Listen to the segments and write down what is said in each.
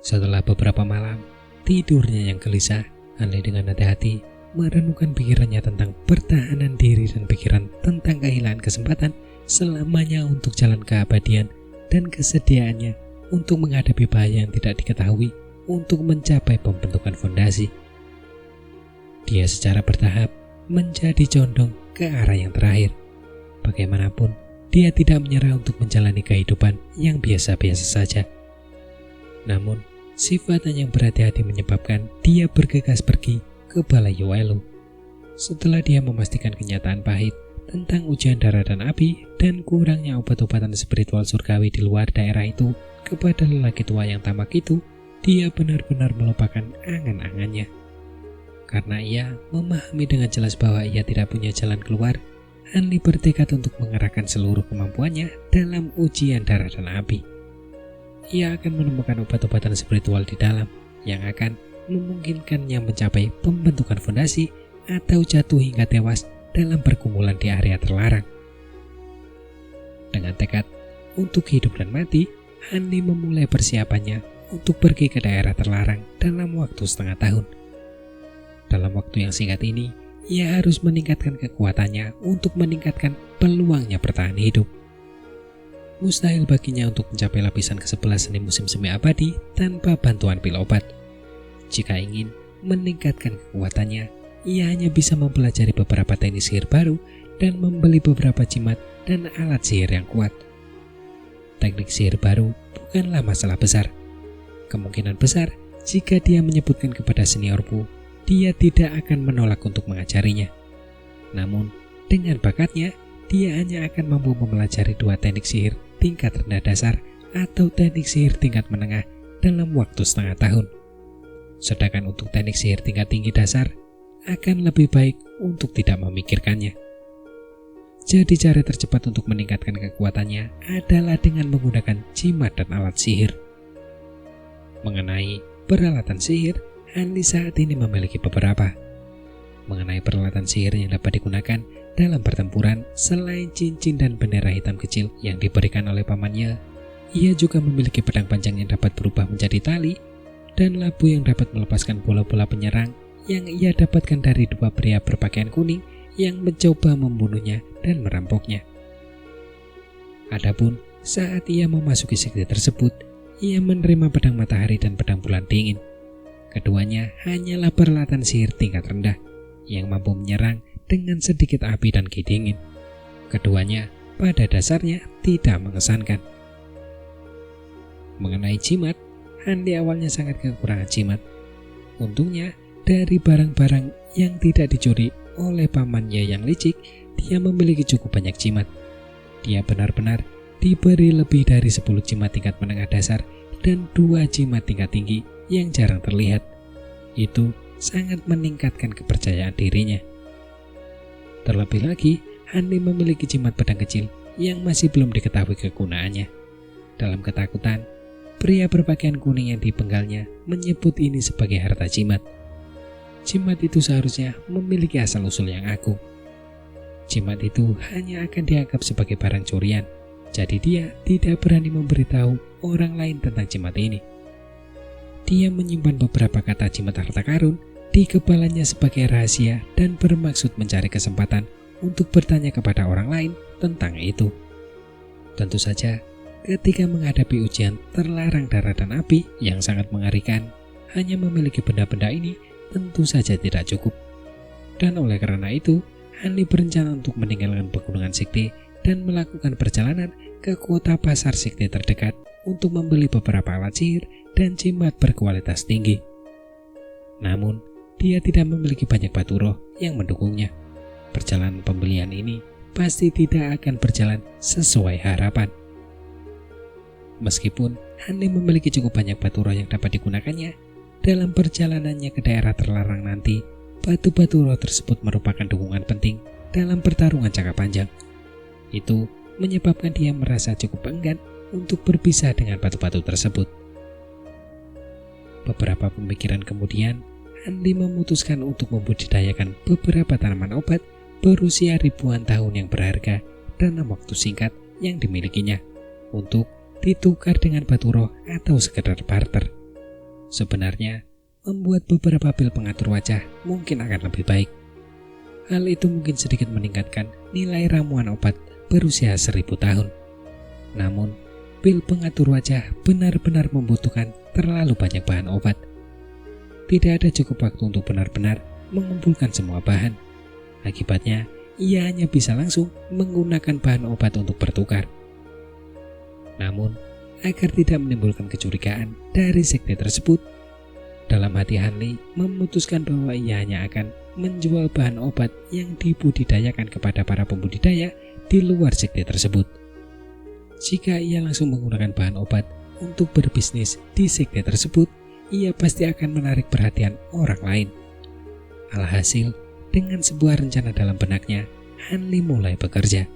Setelah beberapa malam tidurnya yang gelisah, Hanli dengan hati-hati merenungkan pikirannya tentang pertahanan diri dan pikiran tentang kehilangan kesempatan selamanya untuk jalan keabadian dan kesediaannya untuk menghadapi bahaya yang tidak diketahui untuk mencapai pembentukan fondasi. Dia secara bertahap menjadi condong ke arah yang terakhir. Bagaimanapun, dia tidak menyerah untuk menjalani kehidupan yang biasa-biasa saja. Namun, sifatnya yang berhati-hati menyebabkan dia bergegas pergi ke Balai Yoelu. Setelah dia memastikan kenyataan pahit tentang ujian darah dan api dan kurangnya obat-obatan spiritual surgawi di luar daerah itu kepada lelaki tua yang tamak itu, dia benar-benar melupakan angan-angannya. Karena ia memahami dengan jelas bahwa ia tidak punya jalan keluar, Hanli bertekad untuk mengerahkan seluruh kemampuannya dalam ujian darah dan api. Ia akan menemukan obat-obatan spiritual di dalam yang akan memungkinkannya mencapai pembentukan fondasi atau jatuh hingga tewas dalam pergumulan di area terlarang. Dengan tekad untuk hidup dan mati, Hanli memulai persiapannya untuk pergi ke daerah terlarang dalam waktu setengah tahun. Dalam waktu yang singkat ini, ia harus meningkatkan kekuatannya untuk meningkatkan peluangnya bertahan hidup. Mustahil baginya untuk mencapai lapisan ke-11 seni musim semi abadi tanpa bantuan pil obat. Jika ingin meningkatkan kekuatannya, ia hanya bisa mempelajari beberapa teknik sihir baru dan membeli beberapa jimat dan alat sihir yang kuat. Teknik sihir baru bukanlah masalah besar. Kemungkinan besar jika dia menyebutkan kepada seniorku, dia tidak akan menolak untuk mengajarinya. Namun, dengan bakatnya, dia hanya akan mampu mempelajari 2 teknik sihir tingkat rendah dasar atau teknik sihir tingkat menengah dalam waktu setengah tahun. Sedangkan untuk teknik sihir tingkat tinggi dasar, akan lebih baik untuk tidak memikirkannya. Jadi cara tercepat untuk meningkatkan kekuatannya adalah dengan menggunakan jimat dan alat sihir. Mengenai peralatan sihir, Hanli saat ini memiliki beberapa. Mengenai peralatan sihir yang dapat digunakan dalam pertempuran, selain cincin dan bendera hitam kecil yang diberikan oleh pamannya, ia juga memiliki pedang panjang yang dapat berubah menjadi tali dan labu yang dapat melepaskan bola-bola penyerang yang ia dapatkan dari 2 pria berpakaian kuning yang mencoba membunuhnya dan merampoknya. Adapun saat ia memasuki sekte tersebut, ia menerima pedang matahari dan pedang bulan dingin. Keduanya hanyalah peralatan sihir tingkat rendah yang mampu menyerang dengan sedikit api dan ki dingin. Keduanya pada dasarnya tidak mengesankan. Mengenai jimat, Hanli awalnya sangat kekurangan jimat. Untungnya, dari barang-barang yang tidak dicuri oleh pamannya yang licik, dia memiliki cukup banyak jimat. Dia benar-benar diberi lebih dari 10 jimat tingkat menengah dasar dan 2 jimat tingkat tinggi yang jarang terlihat. Itu sangat meningkatkan kepercayaan dirinya. Terlebih lagi, Hanli memiliki jimat pedang kecil yang masih belum diketahui kegunaannya. Dalam ketakutan, pria berpakaian kuning yang dipenggalnya menyebut ini sebagai harta jimat. Jimat itu seharusnya memiliki asal-usul yang agung. Jimat itu hanya akan dianggap sebagai barang curian, jadi dia tidak berani memberitahu orang lain tentang jimat ini. Dia menyimpan beberapa kata jimat harta karun di kepalanya sebagai rahasia dan bermaksud mencari kesempatan untuk bertanya kepada orang lain tentang itu. Tentu saja, ketika menghadapi ujian terlarang darah dan api yang sangat mengerikan, hanya memiliki benda-benda ini tentu saja tidak cukup. Dan oleh karena itu, Hanli berencana untuk meninggalkan pegunungan sekte dan melakukan perjalanan ke kota pasar sekte terdekat untuk membeli beberapa alat sihir dan jimat berkualitas tinggi. Namun, dia tidak memiliki banyak batu roh yang mendukungnya. Perjalanan pembelian ini pasti tidak akan berjalan sesuai harapan. Meskipun Hanli memiliki cukup banyak batu roh yang dapat digunakannya, dalam perjalanannya ke daerah terlarang nanti, batu-batu roh tersebut merupakan dukungan penting dalam pertarungan jangka panjang. Itu menyebabkan dia merasa cukup enggan untuk berpisah dengan batu-batu tersebut. Beberapa pemikiran kemudian, Hanli memutuskan untuk membudidayakan beberapa tanaman obat berusia ribuan tahun yang berharga dalam waktu singkat yang dimilikinya untuk ditukar dengan batu roh atau sekedar barter. Sebenarnya, membuat beberapa pil pengatur wajah mungkin akan lebih baik. Hal itu mungkin sedikit meningkatkan nilai ramuan obat berusia 1000 tahun. Namun, pil pengatur wajah benar-benar membutuhkan terlalu banyak bahan obat. Tidak ada cukup waktu untuk benar-benar mengumpulkan semua bahan. Akibatnya, ia hanya bisa langsung menggunakan bahan obat untuk bertukar. Namun, agar tidak menimbulkan kecurigaan dari sekte tersebut, dalam hati Hanli memutuskan bahwa ia hanya akan menjual bahan obat yang dibudidayakan kepada para pembudidaya di luar sekte tersebut. Jika ia langsung menggunakan bahan obat untuk berbisnis di sekte tersebut, ia pasti akan menarik perhatian orang lain. Alhasil, dengan sebuah rencana dalam benaknya, Hanli mulai bekerja.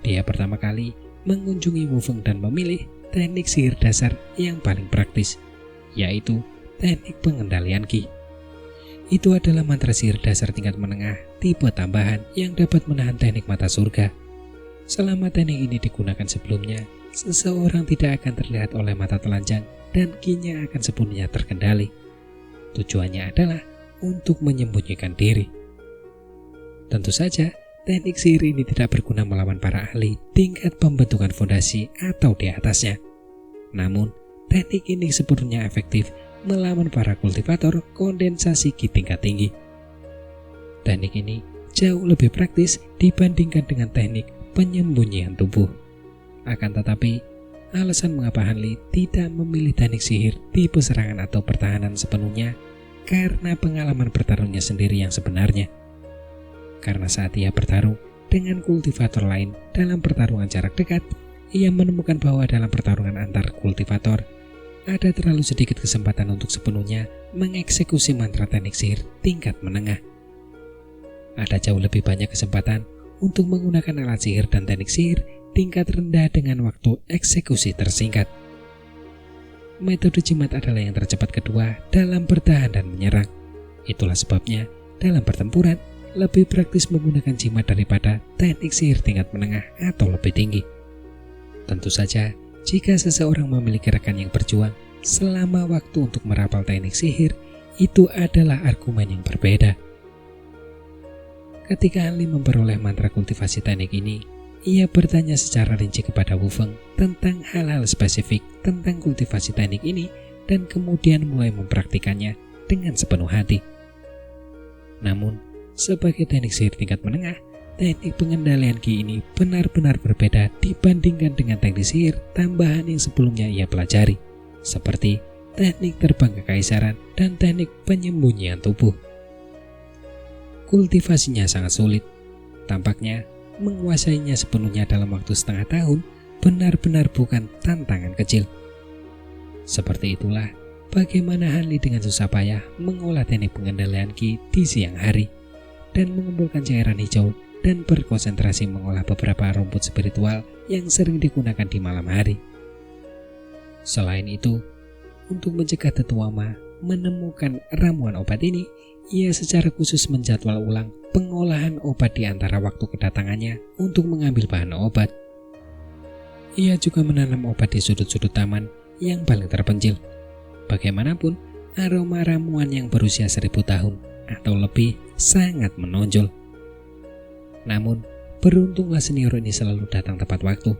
Dia pertama kali mengunjungi Wufeng dan memilih teknik sihir dasar yang paling praktis, yaitu teknik pengendalian Qi. Itu adalah mantra sihir dasar tingkat menengah tipe tambahan yang dapat menahan teknik mata surga. Selama teknik ini digunakan sebelumnya, seseorang tidak akan terlihat oleh mata telanjang dan Qi-nya akan sepenuhnya terkendali. Tujuannya adalah untuk menyembunyikan diri. Tentu saja, teknik sihir ini tidak berguna melawan para ahli tingkat pembentukan fondasi atau di atasnya. Namun, teknik ini sepenuhnya efektif melawan para kultivator kondensasi Qi tingkat tinggi. Teknik ini jauh lebih praktis dibandingkan dengan teknik penyembunyian tubuh. Akan tetapi, alasan mengapa Hanli tidak memilih teknik sihir tipe serangan atau pertahanan sepenuhnya karena pengalaman bertarungnya sendiri yang sebenarnya. Karena saat ia bertarung dengan kultivator lain dalam pertarungan jarak dekat, ia menemukan bahwa dalam pertarungan antar kultivator ada terlalu sedikit kesempatan untuk sepenuhnya mengeksekusi mantra teknik sihir tingkat menengah. Ada jauh lebih banyak kesempatan untuk menggunakan alat sihir dan teknik sihir tingkat rendah dengan waktu eksekusi tersingkat. Metode jimat adalah yang tercepat kedua dalam bertahan dan menyerang. Itulah sebabnya dalam pertempuran lebih praktis menggunakan jimat daripada teknik sihir tingkat menengah atau lebih tinggi. Tentu saja, jika seseorang memiliki rekan yang berjuang selama waktu untuk merapal teknik sihir, itu adalah argumen yang berbeda. Ketika Hanli memperoleh mantra kultivasi teknik ini, ia bertanya secara rinci kepada Wufeng tentang hal-hal spesifik tentang kultivasi teknik ini dan kemudian mulai mempraktikannya dengan sepenuh hati. Namun, sebagai teknik sihir tingkat menengah, teknik pengendalian Qi ini benar-benar berbeda dibandingkan dengan teknik sihir tambahan yang sebelumnya ia pelajari, seperti teknik terbang kekaisaran dan teknik penyembunyian tubuh. Kultivasinya sangat sulit. Tampaknya menguasainya sepenuhnya dalam waktu setengah tahun benar-benar bukan tantangan kecil. Seperti itulah bagaimana Hanli dengan susah payah mengolah teknik pengendalian Qi di siang hari dan mengumpulkan cairan hijau dan berkonsentrasi mengolah beberapa rumput spiritual yang sering digunakan di malam hari. Selain itu, untuk mencegah tetua Ma menemukan ramuan obat ini, ia secara khusus menjadwal ulang pengolahan obat di antara waktu kedatangannya untuk mengambil bahan obat. Ia juga menanam obat di sudut-sudut taman yang paling terpencil. Bagaimanapun, aroma ramuan yang berusia 1000 tahun atau lebih sangat menonjol. Namun, beruntunglah senior ini selalu datang tepat waktu.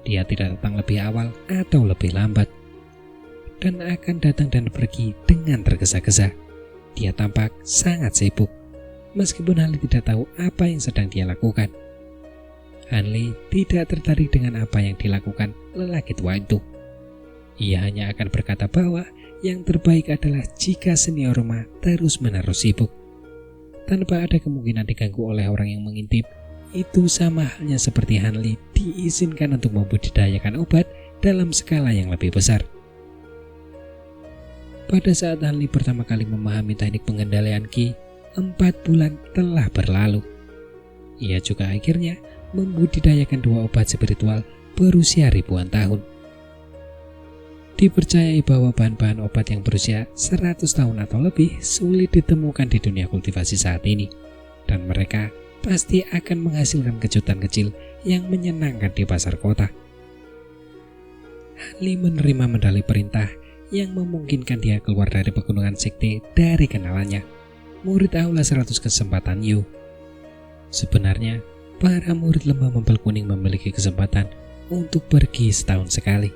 Dia tidak datang lebih awal atau lebih lambat, dan akan datang dan pergi dengan tergesa-gesa. Dia tampak sangat sibuk, meskipun Hanli tidak tahu apa yang sedang dia lakukan. Hanli tidak tertarik dengan apa yang dilakukan lelaki tua itu. Ia hanya akan berkata bahwa yang terbaik adalah jika senior Ma terus-menerus sibuk, tanpa ada kemungkinan diganggu oleh orang yang mengintip. Itu sama halnya seperti Hanli diizinkan untuk membudidayakan obat dalam skala yang lebih besar. Pada saat Hanli pertama kali memahami teknik pengendalian Qi, 4 bulan telah berlalu. Ia juga akhirnya membudidayakan 2 obat spiritual berusia ribuan tahun. Dipercayai bahwa bahan-bahan obat yang berusia 100 tahun atau lebih sulit ditemukan di dunia kultivasi saat ini, dan mereka pasti akan menghasilkan kejutan kecil yang menyenangkan di pasar kota. Hanli menerima medali perintah yang memungkinkan dia keluar dari pegunungan sekte dari kenalannya, murid Aula 100 Kesempatan Yu. Sebenarnya, para murid Lembah Mapel Kuning memiliki kesempatan untuk pergi setahun sekali.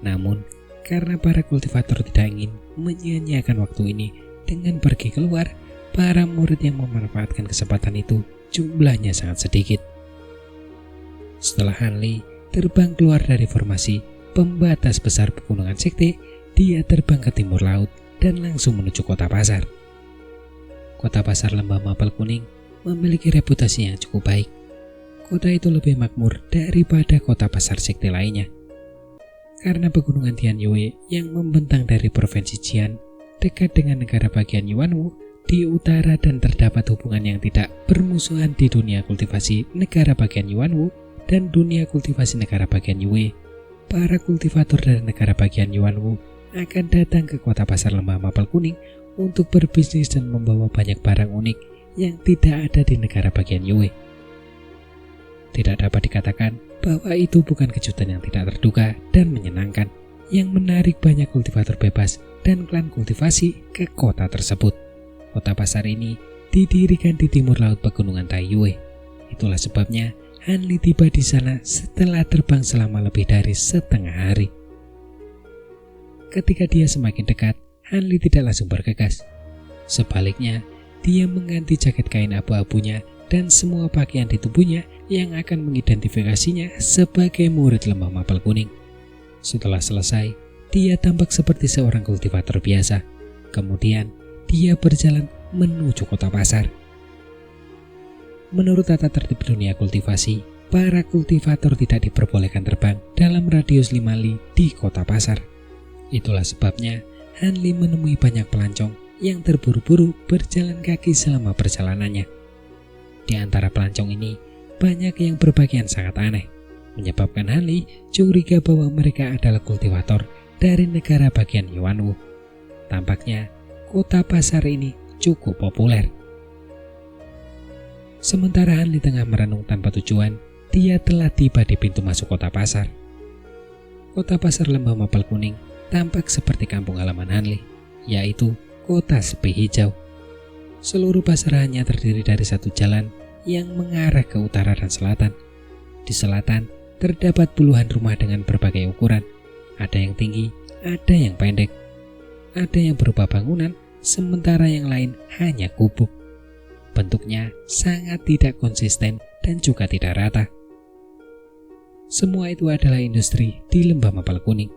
Namun, karena para kultivator tidak ingin menyia-nyiakan waktu ini dengan pergi keluar, para murid yang memanfaatkan kesempatan itu jumlahnya sangat sedikit. Setelah Hanli terbang keluar dari formasi pembatas besar pegunungan sekte, dia terbang ke timur laut dan langsung menuju kota pasar. Kota pasar Lembah Mapel Kuning memiliki reputasi yang cukup baik. Kota itu lebih makmur daripada kota pasar sekte lainnya. Karena pegunungan Tianyue yang membentang dari provinsi Jian dekat dengan negara bagian Yuanwu di utara dan terdapat hubungan yang tidak bermusuhan di dunia kultivasi negara bagian Yuanwu dan dunia kultivasi negara bagian Yue, para kultivator dari negara bagian Yuanwu akan datang ke kota pasar Lembah Mapel Kuning untuk berbisnis dan membawa banyak barang unik yang tidak ada di negara bagian Yue. Tidak dapat dikatakan bahwa itu bukan kejutan yang tidak terduga dan menyenangkan yang menarik banyak kultivator bebas dan klan kultivasi ke kota tersebut. Kota pasar ini didirikan di timur laut pegunungan Taiyue. Itulah sebabnya Hanli tiba di sana setelah terbang selama lebih dari setengah hari. Ketika dia semakin dekat, Hanli tidak langsung bergegas. Sebaliknya, dia mengganti jaket kain abu-abunya dan semua pakaian di tubuhnya yang akan mengidentifikasinya sebagai murid Lembah Mapel Kuning. Setelah selesai, dia tampak seperti seorang kultivator biasa. Kemudian, dia berjalan menuju kota pasar. Menurut tata tertib dunia kultivasi, para kultivator tidak diperbolehkan terbang dalam radius 5 li di kota pasar. Itulah sebabnya Hanli menemui banyak pelancong yang terburu-buru berjalan kaki selama perjalanannya. Di antara pelancong ini, banyak yang berpakaian sangat aneh, menyebabkan Hanli curiga bahwa mereka adalah kultivator dari negara bagian Yuanwu. Tampaknya, kota pasar ini cukup populer. Sementara Hanli tengah merenung tanpa tujuan, dia telah tiba di pintu masuk kota pasar. Kota pasar Lembah Mapel Kuning tampak seperti kampung halaman Hanli, yaitu kota sepi hijau. Seluruh pasar hanya terdiri dari satu jalan yang mengarah ke utara dan selatan. Di selatan terdapat puluhan rumah dengan berbagai ukuran. Ada yang tinggi, ada yang pendek, ada yang berupa bangunan, sementara yang lain hanya gubuk. Bentuknya sangat tidak konsisten dan juga tidak rata. Semua itu adalah industri di Lembah Mapel Kuning,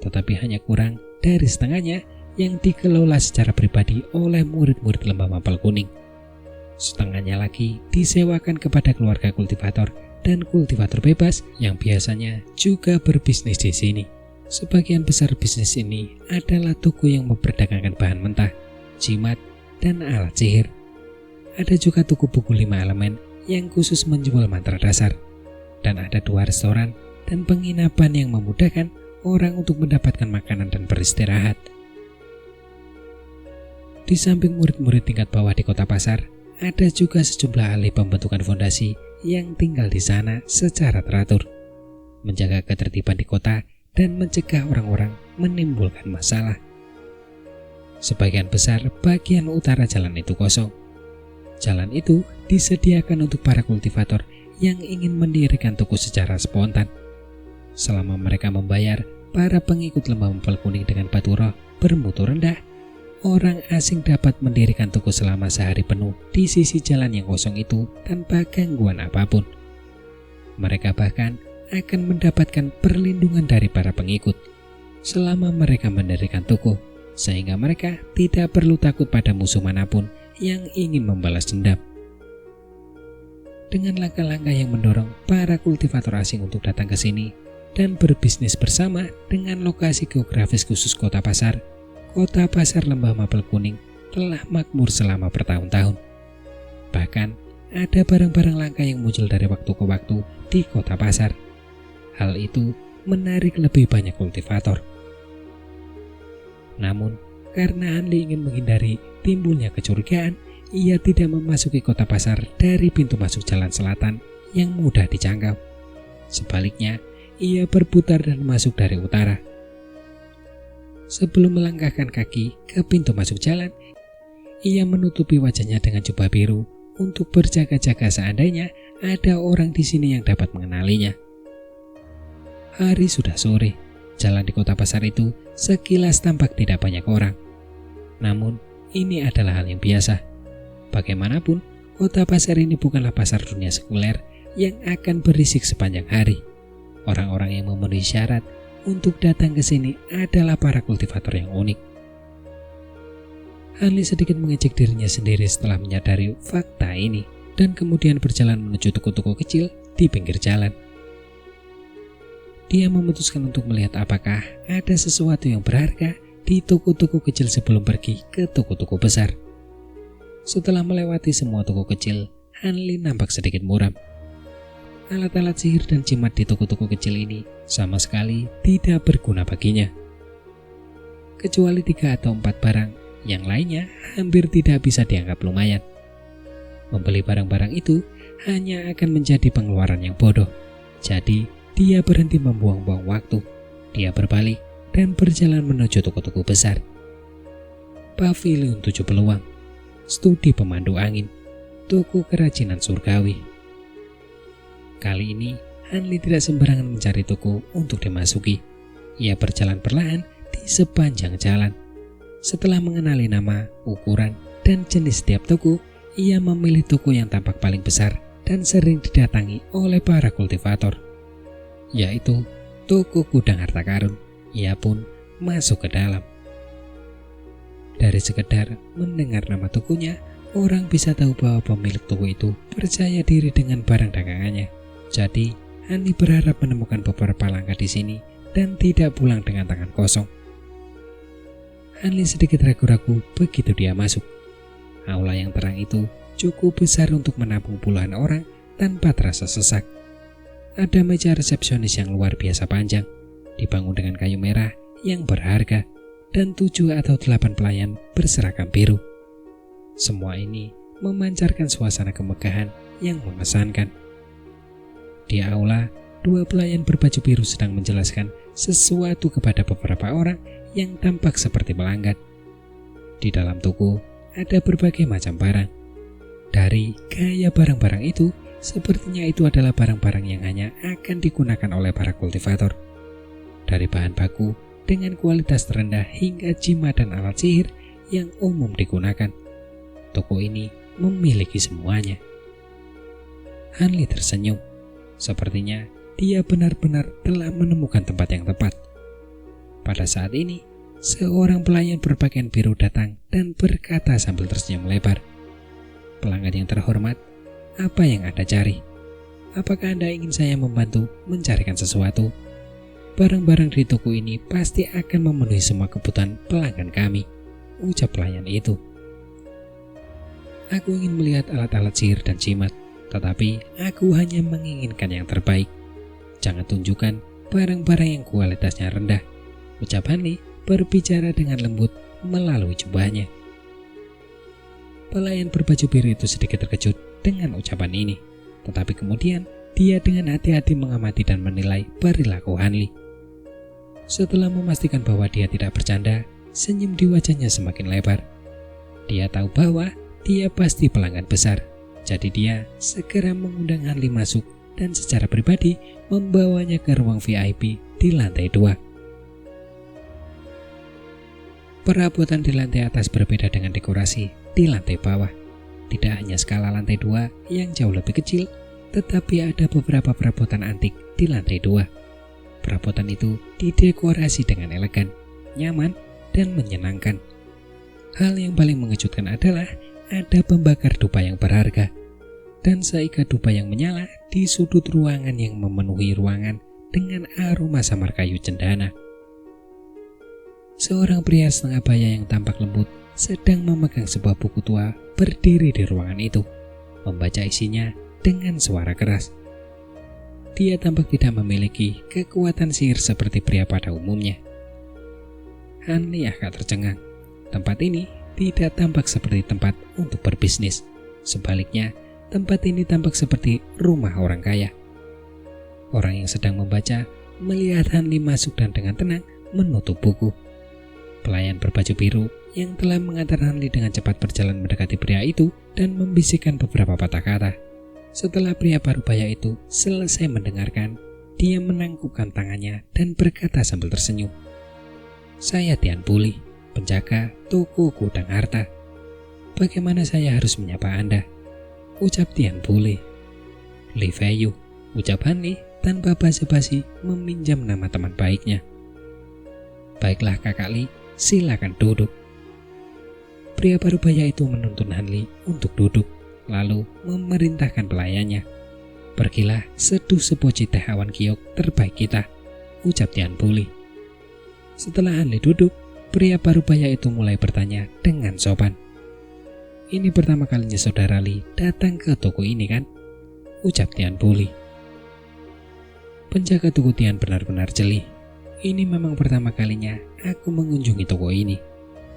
tetapi hanya kurang dari setengahnya yang dikelola secara pribadi oleh murid-murid Lembah Mapel Kuning. Setengahnya lagi disewakan kepada keluarga kultivator dan kultivator bebas yang biasanya juga berbisnis di sini. Sebagian besar bisnis ini adalah toko yang memperdagangkan bahan mentah, jimat, dan alat sihir. Ada juga toko buku 5 elemen yang khusus menjual mantra dasar. Dan ada 2 restoran dan penginapan yang memudahkan orang untuk mendapatkan makanan dan beristirahat. Di samping murid-murid tingkat bawah di kota pasar, ada juga sejumlah ahli pembentukan fondasi yang tinggal di sana secara teratur, menjaga ketertiban di kota dan mencegah orang-orang menimbulkan masalah. Sebagian besar bagian utara jalan itu kosong. Jalan itu disediakan untuk para kultivator yang ingin mendirikan toko secara spontan. Selama mereka membayar para pengikut Lembah Mapel Kuning dengan batu roh bermutu rendah, orang asing dapat mendirikan toko selama sehari penuh di sisi jalan yang kosong itu tanpa gangguan apapun. Mereka bahkan akan mendapatkan perlindungan dari para pengikut selama mereka mendirikan toko, sehingga mereka tidak perlu takut pada musuh manapun yang ingin membalas dendam. Dengan langkah-langkah yang mendorong para kultivator asing untuk datang ke sini dan berbisnis bersama dengan lokasi geografis khusus kota pasar, kota pasar Lembah Mapel Kuning telah makmur selama bertahun-tahun. Bahkan, ada barang-barang langka yang muncul dari waktu ke waktu di kota pasar. Hal itu menarik lebih banyak kultivator. Namun, karena Hanli ingin menghindari timbulnya kecurigaan, ia tidak memasuki kota pasar dari pintu masuk jalan selatan yang mudah dijangkau. Sebaliknya, ia berputar dan masuk dari utara. Sebelum melangkahkan kaki ke pintu masuk jalan, ia menutupi wajahnya dengan jubah biru untuk berjaga-jaga seandainya ada orang di sini yang dapat mengenalinya. Hari sudah sore, jalan di kota pasar itu sekilas tampak tidak banyak orang. Namun, ini adalah hal yang biasa. Bagaimanapun, kota pasar ini bukanlah pasar dunia sekuler yang akan berisik sepanjang hari. Orang-orang yang memenuhi syarat untuk datang ke sini adalah para kultivator yang unik. Hanli sedikit mengejek dirinya sendiri setelah menyadari fakta ini dan kemudian berjalan menuju toko-toko kecil di pinggir jalan. Dia memutuskan untuk melihat apakah ada sesuatu yang berharga di toko-toko kecil sebelum pergi ke toko-toko besar. Setelah melewati semua toko kecil, Hanli nampak sedikit muram. Alat-alat sihir dan jimat di toko-toko kecil ini sama sekali tidak berguna baginya. Kecuali 3 atau 4 barang, yang lainnya hampir tidak bisa dianggap lumayan. Membeli barang-barang itu hanya akan menjadi pengeluaran yang bodoh. Jadi, dia berhenti membuang-buang waktu. Dia berbalik dan berjalan menuju toko-toko besar. Pavilion 7 Peluang, Studi Pemandu Angin, Toko Kerajinan Surgawi. Kali ini, Hanli tidak sembarangan mencari toko untuk dimasuki. Ia berjalan perlahan di sepanjang jalan. Setelah mengenali nama, ukuran, dan jenis setiap toko, ia memilih toko yang tampak paling besar dan sering didatangi oleh para kultivator, yaitu toko gudang harta karun. Ia pun masuk ke dalam. Dari sekedar mendengar nama tokonya, orang bisa tahu bahwa pemilik toko itu percaya diri dengan barang dagangannya. Jadi, Hanli berharap menemukan beberapa langkah di sini dan tidak pulang dengan tangan kosong. Hanli sedikit ragu-ragu begitu dia masuk. Aula yang terang itu cukup besar untuk menampung puluhan orang tanpa terasa sesak. Ada meja resepsionis yang luar biasa panjang, dibangun dengan kayu merah yang berharga, dan 7 atau 8 pelayan berseragam biru. Semua ini memancarkan suasana kemegahan yang mengesankan. Di aula, 2 pelayan berbaju biru sedang menjelaskan sesuatu kepada beberapa orang yang tampak seperti pelanggan. Di dalam toko, ada berbagai macam barang. Dari gaya barang-barang itu, sepertinya itu adalah barang-barang yang hanya akan digunakan oleh para kultivator. Dari bahan baku dengan kualitas terendah hingga jimat dan alat sihir yang umum digunakan. Toko ini memiliki semuanya. Hanli tersenyum. Sepertinya dia benar-benar telah menemukan tempat yang tepat. Pada saat ini, seorang pelayan berpakaian biru datang dan berkata sambil tersenyum lebar, "Pelanggan yang terhormat, apa yang Anda cari? Apakah Anda ingin saya membantu mencarikan sesuatu? Barang-barang di toko ini pasti akan memenuhi semua kebutuhan pelanggan kami," ucap pelayan itu. "Aku ingin melihat alat-alat sihir dan jimat, tetapi aku hanya menginginkan yang terbaik. Jangan tunjukkan barang-barang yang kualitasnya rendah," ucap Hanli berbicara dengan lembut melalui jubahnya. Pelayan berbaju biru itu sedikit terkejut dengan ucapan ini, tetapi kemudian dia dengan hati-hati mengamati dan menilai perilaku Hanli. Setelah memastikan bahwa dia tidak bercanda, senyum di wajahnya semakin lebar. Dia tahu bahwa dia pasti pelanggan besar. Jadi dia segera mengundang Hanli masuk dan secara pribadi membawanya ke ruang VIP di lantai 2. Perabotan di lantai atas berbeda dengan dekorasi di lantai bawah. Tidak hanya skala lantai 2 yang jauh lebih kecil, tetapi ada beberapa perabotan antik di lantai 2. Perabotan itu didekorasi dengan elegan, nyaman, dan menyenangkan. Hal yang paling mengejutkan adalah ada pembakar dupa yang berharga dan seikat dupa yang menyala di sudut ruangan yang memenuhi ruangan dengan aroma samar kayu cendana. Seorang pria setengah baya yang tampak lembut sedang memegang sebuah buku tua berdiri di ruangan itu, membaca isinya dengan suara keras. Dia tampak tidak memiliki kekuatan sihir seperti pria pada umumnya. Hanli agak tercengang. Tempat ini tidak tampak seperti tempat untuk berbisnis. Sebaliknya, tempat ini tampak seperti rumah orang kaya. Orang yang sedang membaca melihat Hanli masuk dan dengan tenang menutup buku. Pelayan berbaju biru yang telah mengantar Hanli dengan cepat berjalan mendekati pria itu dan membisikkan beberapa patah kata. Setelah pria parubaya itu selesai mendengarkan, dia menangkupkan tangannya dan berkata sambil tersenyum, "Saya Tian Puli, penjaga toko gudang harta. Bagaimana saya harus menyapa Anda?" ucap Tian Puli. "Li Feiyu," ucap Hanli tanpa basa-basi meminjam nama teman baiknya. "Baiklah Kakak Li, silakan duduk." Pria parubaya itu menuntun Hanli untuk duduk, lalu memerintahkan pelayannya, "Pergilah seduh sepoci teh awan giok terbaik kita," ucap Tian Puli. Setelah Hanli duduk, pria parubaya itu mulai bertanya dengan sopan, "Ini pertama kalinya saudara Li datang ke toko ini kan?" ucap Tian Puli. Penjaga toko Tian benar-benar jeli. "Ini memang pertama kalinya aku mengunjungi toko ini."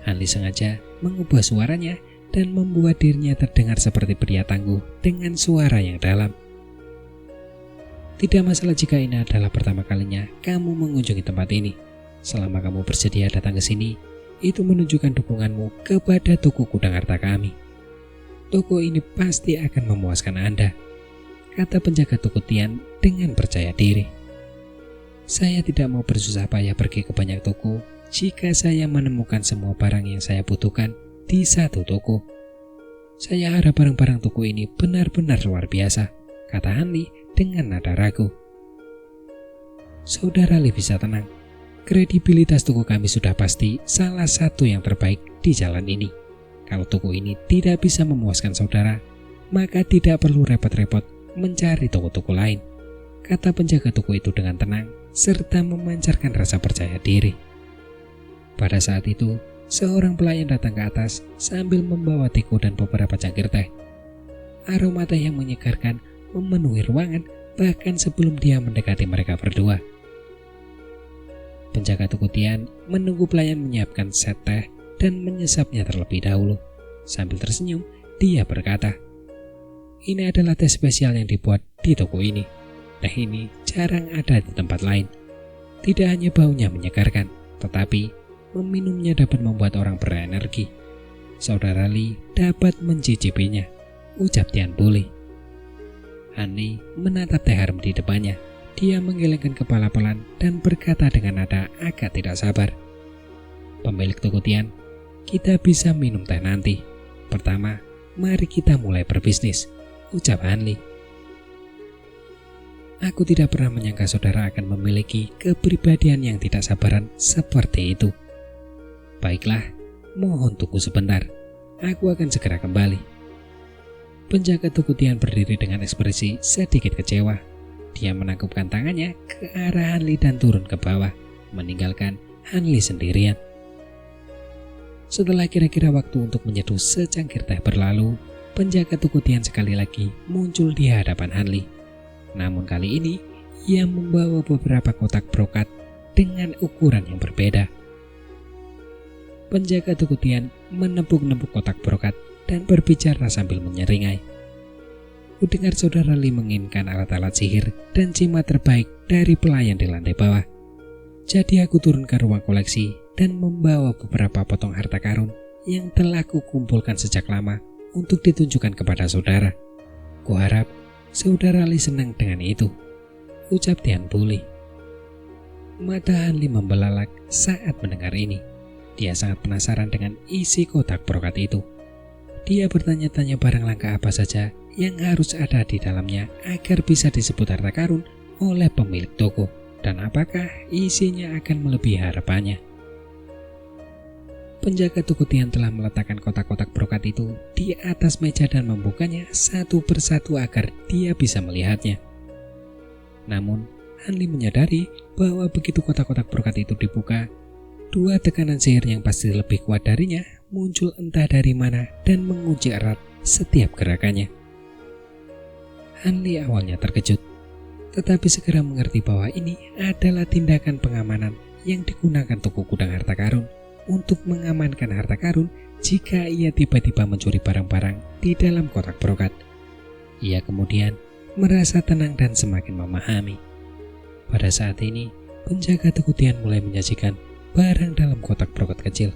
Hanli sengaja mengubah suaranya dan membuat dirinya terdengar seperti pria tangguh dengan suara yang dalam. "Tidak masalah jika ini adalah pertama kalinya kamu mengunjungi tempat ini. Selama kamu bersedia datang ke sini, itu menunjukkan dukunganmu kepada toko gudang harta kami. Toko ini pasti akan memuaskan Anda," kata penjaga toko Tian dengan percaya diri. "Saya tidak mau bersusah payah pergi ke banyak toko jika saya menemukan semua barang yang saya butuhkan di satu toko. Saya harap barang-barang toko ini benar-benar luar biasa," kata Hanli dengan nada ragu. "Saudara Li bisa tenang. Kredibilitas toko kami sudah pasti salah satu yang terbaik di jalan ini. Kalau toko ini tidak bisa memuaskan saudara, maka tidak perlu repot-repot mencari toko-toko lain," kata penjaga toko itu dengan tenang serta memancarkan rasa percaya diri. Pada saat itu, seorang pelayan datang ke atas sambil membawa teko dan beberapa cangkir teh. Aroma teh yang menyegarkan memenuhi ruangan bahkan sebelum dia mendekati mereka berdua. Penjaga toko Tian menunggu pelayan menyiapkan set teh dan menyesapnya terlebih dahulu. Sambil tersenyum, dia berkata, "Ini adalah teh spesial yang dibuat di toko ini. Teh ini jarang ada di tempat lain. Tidak hanya baunya menyegarkan, tetapi meminumnya dapat membuat orang berenergi. Saudara Li dapat mencicipinya," ucap Tian Puli. Hanli menatap teh harum di depannya. Dia menggelengkan kepala pelan dan berkata dengan nada agak tidak sabar, "Pemilik toko Tian, kita bisa minum teh nanti. Pertama, mari kita mulai berbisnis," ucap Hanli. "Aku tidak pernah menyangka saudara akan memiliki kepribadian yang tidak sabaran seperti itu. Baiklah, mohon tunggu sebentar. Aku akan segera kembali." Penjaga toko Tian berdiri dengan ekspresi sedikit kecewa. Dia menangkupkan tangannya ke arah Hanli dan turun ke bawah, meninggalkan Hanli sendirian. Setelah kira-kira waktu untuk menyeduh secangkir teh berlalu, penjaga toko Tian sekali lagi muncul di hadapan Hanli. Namun kali ini, ia membawa beberapa kotak brokat dengan ukuran yang berbeda. Penjaga toko Tian menepuk-nepuk kotak brokat dan berbicara sambil menyeringai, "Kudengar saudara Li menginginkan alat-alat sihir dan jimat terbaik dari pelayan di lantai bawah. Jadi aku turun ke ruang koleksi dan membawa beberapa potong harta karun yang telah kukumpulkan sejak lama untuk ditunjukkan kepada saudara. Kuharap saudara Li senang dengan itu," ucap Tian Puli. Mata Hanli membelalak saat mendengar ini. Dia sangat penasaran dengan isi kotak brokat itu. Dia bertanya-tanya barang langka apa saja yang harus ada di dalamnya agar bisa disebut harta karun oleh pemilik toko, dan apakah isinya akan melebihi harapannya. Penjaga toko Tian telah meletakkan kotak-kotak brokat itu di atas meja dan membukanya satu persatu agar dia bisa melihatnya. Namun, Hanli menyadari bahwa begitu kotak-kotak brokat itu dibuka, dua tekanan sihir yang pasti lebih kuat darinya muncul entah dari mana dan mengunci erat setiap gerakannya. Hanli awalnya terkejut, tetapi segera mengerti bahwa ini adalah tindakan pengamanan yang digunakan toko gudang harta karun untuk mengamankan harta karun jika ia tiba-tiba mencuri barang-barang di dalam kotak brokat. Ia kemudian merasa tenang dan semakin memahami. Pada saat ini, penjaga toko Tian mulai menyajikan barang dalam kotak brokat kecil.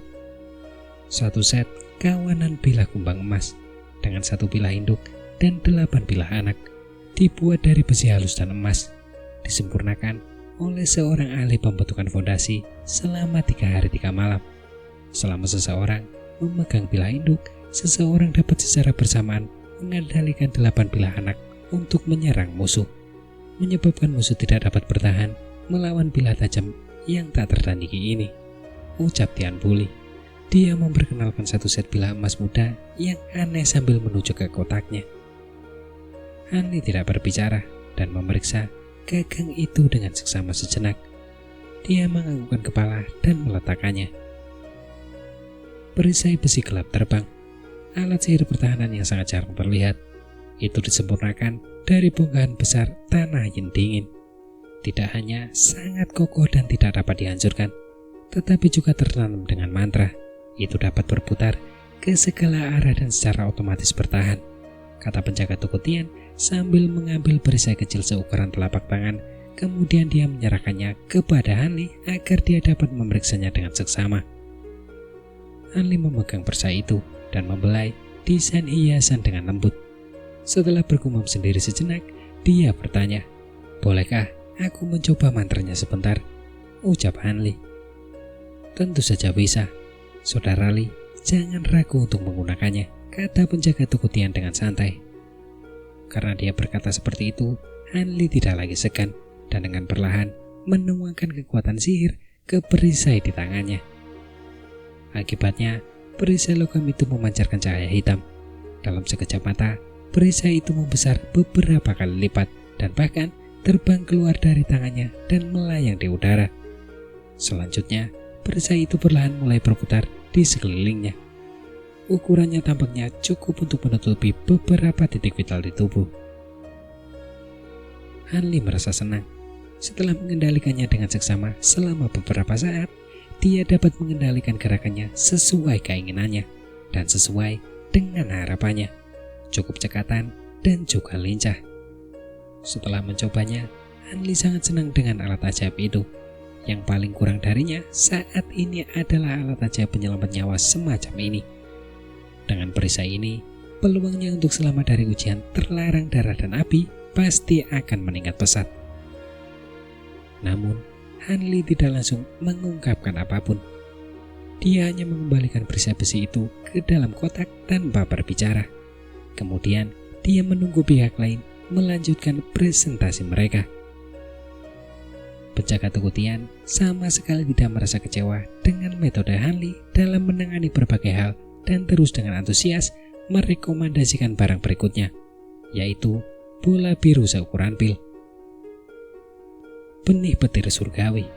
Satu set kawanan bilah kumbang emas dengan 1 bilah induk dan 8 bilah anak, dibuat dari besi halus dan emas, disempurnakan oleh seorang ahli pembentukan fondasi selama 3 hari 3 malam. Selama seseorang memegang bilah induk, seseorang dapat secara bersamaan mengendalikan 8 bilah anak untuk menyerang musuh, menyebabkan musuh tidak dapat bertahan melawan bilah tajam yang tak tertandingi ini, ucap Tian Buli. Dia memperkenalkan 1 set bilah emas muda yang aneh sambil menuju ke kotaknya. Hanli tidak berbicara dan memeriksa gagang itu dengan seksama sejenak. Dia menganggukkan kepala dan meletakkannya. Perisai besi gelap terbang, alat sihir pertahanan yang sangat jarang terlihat. Itu disempurnakan dari bongkahan besar tanah yang dingin. Tidak hanya sangat kokoh dan tidak dapat dihancurkan, tetapi juga tertanam dengan mantra. Itu dapat berputar ke segala arah dan secara otomatis bertahan, kata penjaga toko Tian sambil mengambil perisai kecil seukuran telapak tangan. Kemudian dia menyerahkannya kepada Hanli agar dia dapat memeriksanya dengan seksama. Hanli memegang perisai itu dan membelai desain hiasan dengan lembut. Setelah bergumam sendiri sejenak, dia bertanya, "Bolehkah aku mencoba mantranya sebentar?" ucap Hanli. "Tentu saja bisa. Saudara Li, jangan ragu untuk menggunakannya," kata penjaga toko Tian dengan santai. Karena dia berkata seperti itu, Hanli tidak lagi segan dan dengan perlahan menuangkan kekuatan sihir ke perisai di tangannya. Akibatnya, perisai logam itu memancarkan cahaya hitam. Dalam sekejap mata, perisai itu membesar beberapa kali lipat dan bahkan terbang keluar dari tangannya dan melayang di udara. Selanjutnya, perisai itu perlahan mulai berputar di sekelilingnya. Ukurannya tampaknya cukup untuk menutupi beberapa titik vital di tubuh. Hanli merasa senang. Setelah mengendalikannya dengan seksama selama beberapa saat, dia dapat mengendalikan gerakannya sesuai keinginannya dan sesuai dengan harapannya. Cukup cekatan dan juga lincah. Setelah mencobanya, Hanli sangat senang dengan alat ajaib itu. Yang paling kurang darinya saat ini adalah alat ajaib penyelamat nyawa semacam ini. Dengan perisai ini, peluangnya untuk selamat dari ujian terlarang darah dan api pasti akan meningkat pesat. Namun, Hanli tidak langsung mengungkapkan apapun. Dia hanya mengembalikan perisai besi itu ke dalam kotak tanpa berbicara. Kemudian, dia menunggu pihak lain melanjutkan presentasi mereka. Penjaga toko Tian sama sekali tidak merasa kecewa dengan metode Hanli dalam menangani berbagai hal dan terus dengan antusias merekomendasikan barang berikutnya, yaitu bola biru seukuran pil. Benih petir surgawi.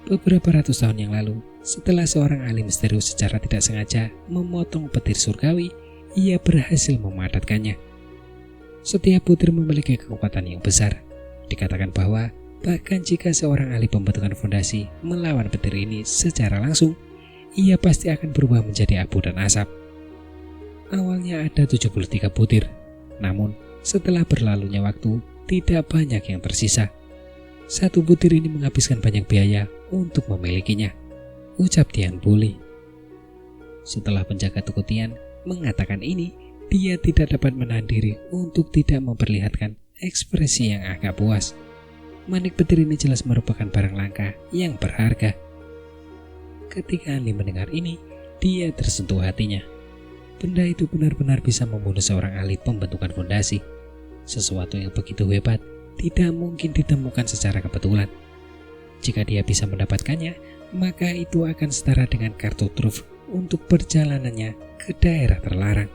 Beberapa ratus tahun yang lalu, setelah seorang ahli misterius secara tidak sengaja memotong petir surgawi, ia berhasil memadatkannya. Setiap butir memiliki kekuatan yang besar. Dikatakan bahwa bahkan jika seorang ahli pembentukan fondasi melawan petir ini secara langsung, ia pasti akan berubah menjadi abu dan asap. Awalnya ada 73 butir, namun setelah berlalunya waktu, tidak banyak yang tersisa. 1 butir ini menghabiskan banyak biaya untuk memilikinya, ucap Tian Buli. Setelah penjaga toko Tian mengatakan ini, dia tidak dapat menahan diri untuk tidak memperlihatkan ekspresi yang agak puas. Manik petir ini jelas merupakan barang langka yang berharga. Ketika Hanli mendengar ini, dia tersentuh hatinya. Benda itu benar-benar bisa membunuh seorang ahli pembentukan fondasi. Sesuatu yang begitu hebat tidak mungkin ditemukan secara kebetulan. Jika dia bisa mendapatkannya, maka itu akan setara dengan kartu truf untuk perjalanannya ke daerah terlarang.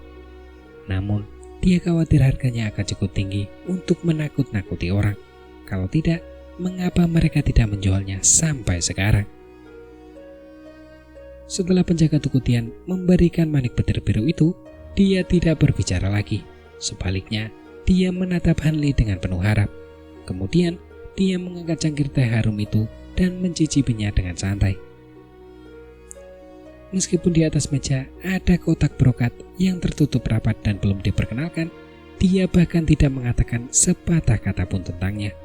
Namun, dia khawatir harganya akan cukup tinggi untuk menakut-nakuti orang. Kalau tidak, mengapa mereka tidak menjualnya sampai sekarang? Setelah penjaga toko Tian memberikan manik petir biru itu, dia tidak berbicara lagi. Sebaliknya, dia menatap Hanli dengan penuh harap. Kemudian, dia mengangkat cangkir teh harum itu dan mencicipinya dengan santai. Meskipun di atas meja ada kotak brokat yang tertutup rapat dan belum diperkenalkan, dia bahkan tidak mengatakan sepatah kata pun tentangnya.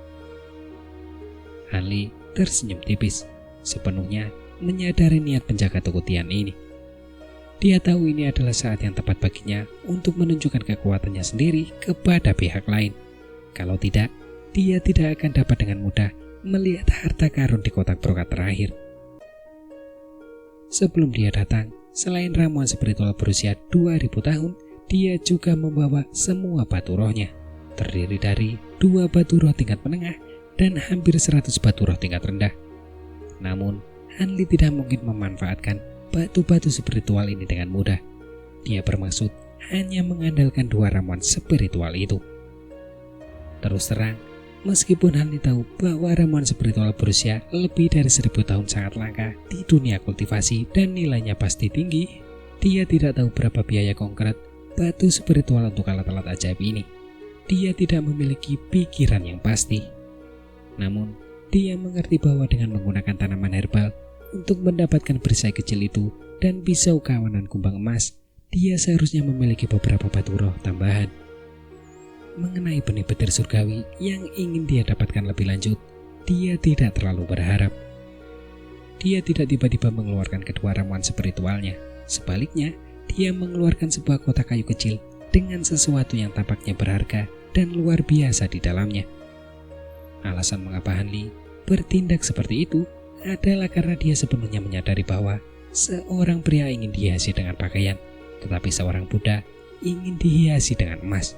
Hanli tersenyum tipis. Sepenuhnya menyadari niat penjaga toko Tian ini. Dia tahu ini adalah saat yang tepat baginya untuk menunjukkan kekuatannya sendiri kepada pihak lain. Kalau tidak, dia tidak akan dapat dengan mudah melihat harta karun di kotak brokat terakhir. Sebelum dia datang, selain ramuan spiritual berusia 2000 tahun, dia juga membawa semua batu rohnya, terdiri dari 2 batu roh tingkat menengah dan hampir 100 batu roh tingkat rendah. Namun, Hanli tidak mungkin memanfaatkan batu-batu spiritual ini dengan mudah. Dia bermaksud hanya mengandalkan 2 ramuan spiritual itu. Terus terang, meskipun Hanli tahu bahwa ramuan spiritual berusia lebih dari 1000 tahun sangat langka di dunia kultivasi dan nilainya pasti tinggi, dia tidak tahu berapa biaya konkret batu spiritual untuk alat-alat ajaib ini. Dia tidak memiliki pikiran yang pasti. Namun, dia mengerti bahwa dengan menggunakan tanaman herbal untuk mendapatkan perisai kecil itu dan pisau kawanan kumbang emas, dia seharusnya memiliki beberapa batu roh tambahan. Mengenai benih petir surgawi yang ingin dia dapatkan lebih lanjut, dia tidak terlalu berharap. Dia tidak tiba-tiba mengeluarkan kedua ramuan spiritualnya. Sebaliknya, dia mengeluarkan sebuah kotak kayu kecil dengan sesuatu yang tampaknya berharga dan luar biasa di dalamnya. Alasan mengapa Hanli bertindak seperti itu adalah karena dia sepenuhnya menyadari bahwa seorang pria ingin dihiasi dengan pakaian, tetapi seorang Buddha ingin dihiasi dengan emas.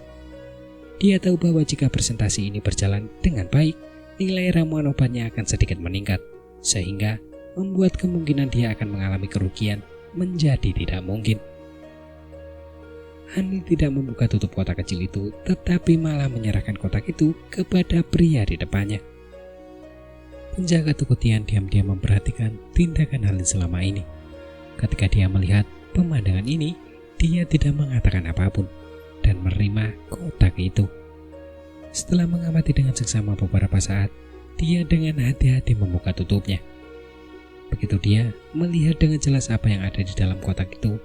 Dia tahu bahwa jika presentasi ini berjalan dengan baik, nilai ramuan obatnya akan sedikit meningkat, sehingga membuat kemungkinan dia akan mengalami kerugian menjadi tidak mungkin. Hanli tidak membuka tutup kotak kecil itu, tetapi malah menyerahkan kotak itu kepada pria di depannya. Penjaga toko Tian diam-diam memperhatikan tindakan Hanli selama ini. Ketika dia melihat pemandangan ini, dia tidak mengatakan apapun dan menerima kotak itu. Setelah mengamati dengan seksama beberapa saat, dia dengan hati-hati membuka tutupnya. Begitu dia melihat dengan jelas apa yang ada di dalam kotak itu,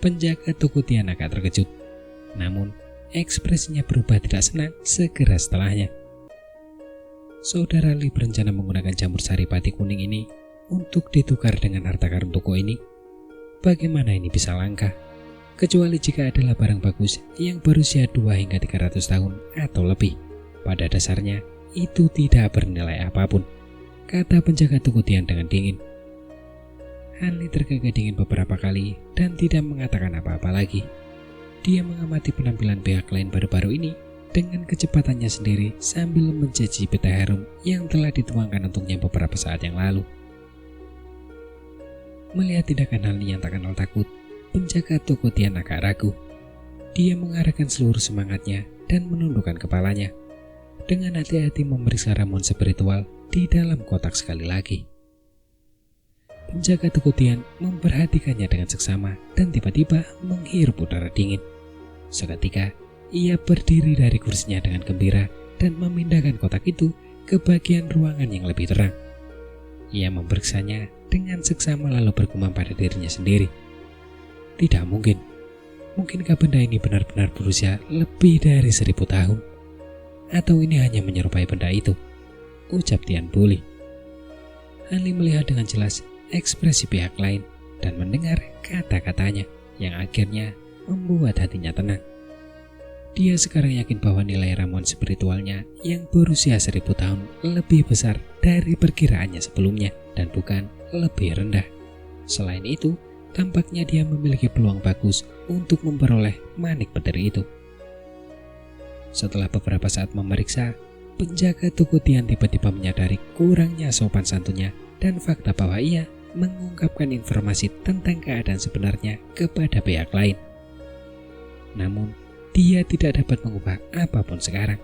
penjaga toko Tian agak terkejut. Namun, ekspresinya berubah tidak senang segera setelahnya. Saudara Li berencana menggunakan jamur saripati kuning ini untuk ditukar dengan harta karun toko ini. Bagaimana ini bisa langka? Kecuali jika adalah barang bagus yang berusia 2 hingga 300 tahun atau lebih. Pada dasarnya, itu tidak bernilai apapun, kata penjaga toko Tian dengan dingin. Hanli tergagap dingin beberapa kali dan tidak mengatakan apa-apa lagi. Dia mengamati penampilan pihak lain baru-baru ini dengan kecepatannya sendiri sambil mencicipi teh harum yang telah dituangkan untuknya beberapa saat yang lalu. Melihat tindakan Hanli yang tak kenal takut, penjaga toko Tian agak ragu. Dia mengarahkan seluruh semangatnya dan menundukkan kepalanya. Dengan hati-hati memeriksa ramuan spiritual di dalam kotak sekali lagi. Penjaga toko Tian memperhatikannya dengan seksama dan tiba-tiba menghirup udara dingin. Seketika, ia berdiri dari kursinya dengan gembira dan memindahkan kotak itu ke bagian ruangan yang lebih terang. Ia memeriksanya dengan seksama lalu bergumam pada dirinya sendiri. Tidak mungkin. Mungkinkah benda ini benar-benar berusia lebih dari 1000 tahun? Atau ini hanya menyerupai benda itu? Ucap Tian Buli. Hanli melihat dengan jelas ekspresi pihak lain dan mendengar kata-katanya yang akhirnya membuat hatinya tenang. Dia sekarang yakin bahwa nilai ramuan spiritualnya yang berusia 1000 tahun lebih besar dari perkiraannya sebelumnya dan bukan lebih rendah. Selain itu, tampaknya dia memiliki peluang bagus untuk memperoleh manik petir itu. Setelah beberapa saat memeriksa, penjaga toko Tian tiba-tiba menyadari kurangnya sopan santunnya dan fakta bahwa ia mengungkapkan informasi tentang keadaan sebenarnya kepada pihak lain. Namun, dia tidak dapat mengubah apapun sekarang.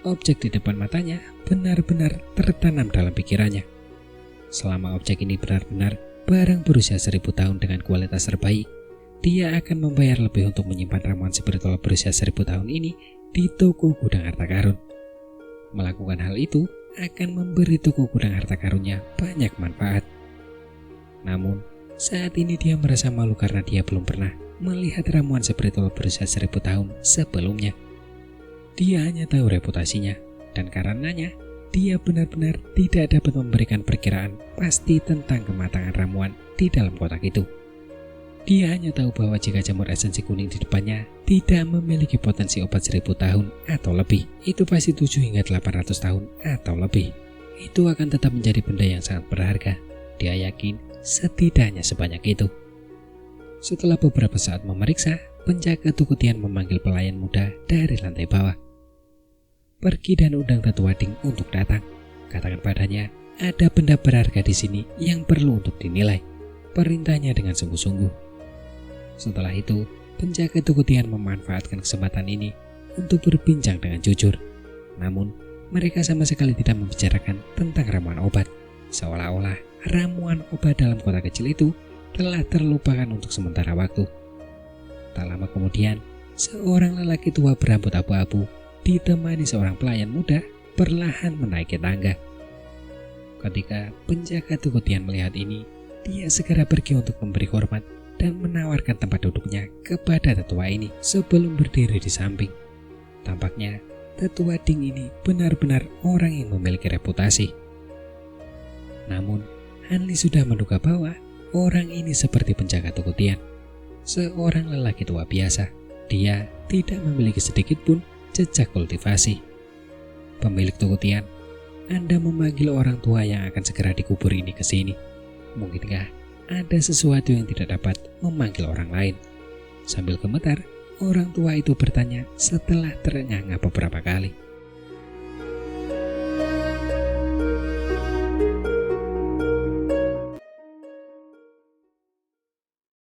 Objek di depan matanya benar-benar tertanam dalam pikirannya. Selama objek ini benar-benar barang berusia 1000 tahun dengan kualitas terbaik, dia akan membayar lebih untuk menyimpan ramuan spiritual berusia 1000 tahun ini di toko gudang harta karun. Melakukan hal itu akan memberi toko gudang harta karunnya banyak manfaat. Namun, saat ini dia merasa malu karena dia belum pernah melihat ramuan spiritual berusia 1000 tahun sebelumnya. Dia hanya tahu reputasinya, dan karenanya dia benar-benar tidak dapat memberikan perkiraan pasti tentang kematangan ramuan di dalam kotak itu. Dia hanya tahu bahwa jika jamur esensi kuning di depannya tidak memiliki potensi obat 1000 tahun atau lebih, itu pasti 7 hingga 800 tahun atau lebih. Itu akan tetap menjadi benda yang sangat berharga. Dia yakin setidaknya sebanyak itu. Setelah beberapa saat memeriksa, penjaga Tugu Tian memanggil pelayan muda dari lantai bawah. Pergi dan undang Tetua Ding untuk datang. Katakan padanya, ada benda berharga di sini yang perlu untuk dinilai. Perintahnya dengan sungguh-sungguh. Setelah itu, penjaga Tugu Tian memanfaatkan kesempatan ini untuk berbincang dengan jujur. Namun, mereka sama sekali tidak membicarakan tentang ramuan obat. Seolah-olah ramuan obat dalam kotak kecil itu telah terlupakan untuk sementara waktu. Tak lama kemudian, seorang lelaki tua berambut abu-abu ditemani seorang pelayan muda perlahan menaiki tangga. Ketika penjaga Tugu Tian melihat ini, dia segera pergi untuk memberi hormat dan menawarkan tempat duduknya kepada tetua ini sebelum berdiri di samping. Tampaknya Tetua Ding ini benar-benar orang yang memiliki reputasi. Namun, Hanli sudah menduga bahwa orang ini seperti penjaga Tugu Tian, seorang lelaki tua biasa. Dia tidak memiliki sedikit pun jejak kultivasi. Pemilik Tugu Tian, Anda memanggil orang tua yang akan segera dikubur ini ke sini. Mungkinkah ada sesuatu yang tidak dapat memanggil orang lain? Sambil gemetar, orang tua itu bertanya setelah terengah-engah beberapa kali.